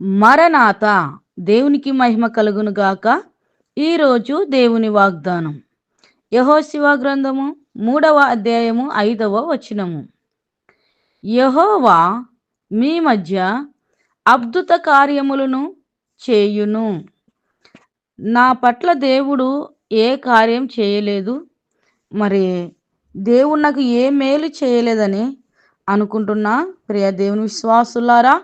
మరనాత దేవునికి మహిమ కలుగును గాక. ఈరోజు దేవుని వాగ్దానం యెహోషువ గ్రంథము 3వ అధ్యాయము 5వ వచనము. యెహోవా మీ మధ్య అద్భుత కార్యములను చేయును. నా పట్ల దేవుడు ఏ కార్యం చేయలేదు, మరి దేవుడు నాకు ఏ మేలు చేయలేదని అనుకుంటున్నా ప్రియ దేవుని విశ్వాసులారా,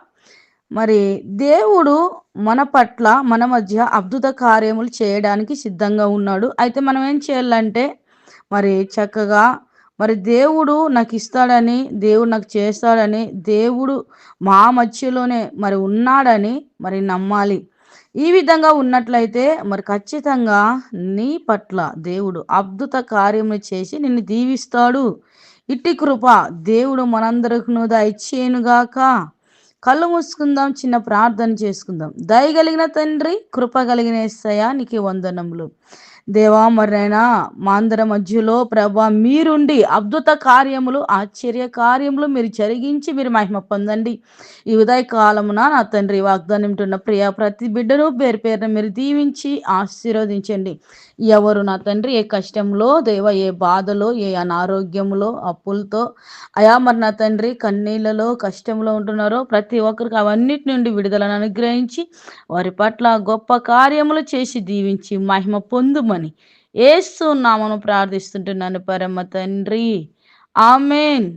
మరి దేవుడు మన పట్ల మన మధ్య అద్భుత కార్యములు చేయడానికి సిద్ధంగా ఉన్నాడు. అయితే మనం ఏం చేయాలంటే మరి చక్కగా మరి దేవుడు నాకు ఇస్తాడని, దేవుడు నాకు చేస్తాడని, దేవుడు మా మధ్యలోనే మరి ఉన్నాడని మరి నమ్మాలి. ఈ విధంగా ఉన్నట్లయితే మరి ఖచ్చితంగా నీ పట్ల దేవుడు అద్భుత కార్యములు చేసి నిన్ను దీవిస్తాడు. ఇట్టి కృప దేవుడు మనందరికీ దయచేయునుగాక. కళ్ళు మూసుకుందాం, చిన్న ప్రార్థన చేసుకుందాం. దయగలిగిన తండ్రి, కృప కలిగిన యేసయ్య, నీకు వందనములు. దేవా, మరైనా మా అందరి మధ్యలో ప్రభా మీరుండి అద్భుత కార్యములు, ఆశ్చర్య కార్యములు మీరు జరిగించి మీరు మహిమ పొందండి. ఈ ఉదయ కాలమున నా తండ్రి వాగ్దానం వింటున్న ప్రియ ప్రతి బిడ్డను పేరు పేరున మీరు దీవించి ఆశీర్వదించండి. ఎవరు నా తండ్రి ఏ కష్టంలో దేవ, ఏ బాధలో, ఏ అనారోగ్యములో, అప్పులతో అయా మరి నా తండ్రి కన్నీళ్లలో కష్టంలో ఉంటున్నారో ప్రతి ఒక్కరికి అవన్నిటి నుండి విడుదలను అనుగ్రహించి వారి పట్ల గొప్ప కార్యములు చేసి దీవించి మహిమ పొందుమని యేసు నామమున ప్రార్థిస్తుంటున్నాను పరమ తండ్రి. ఆమేన్.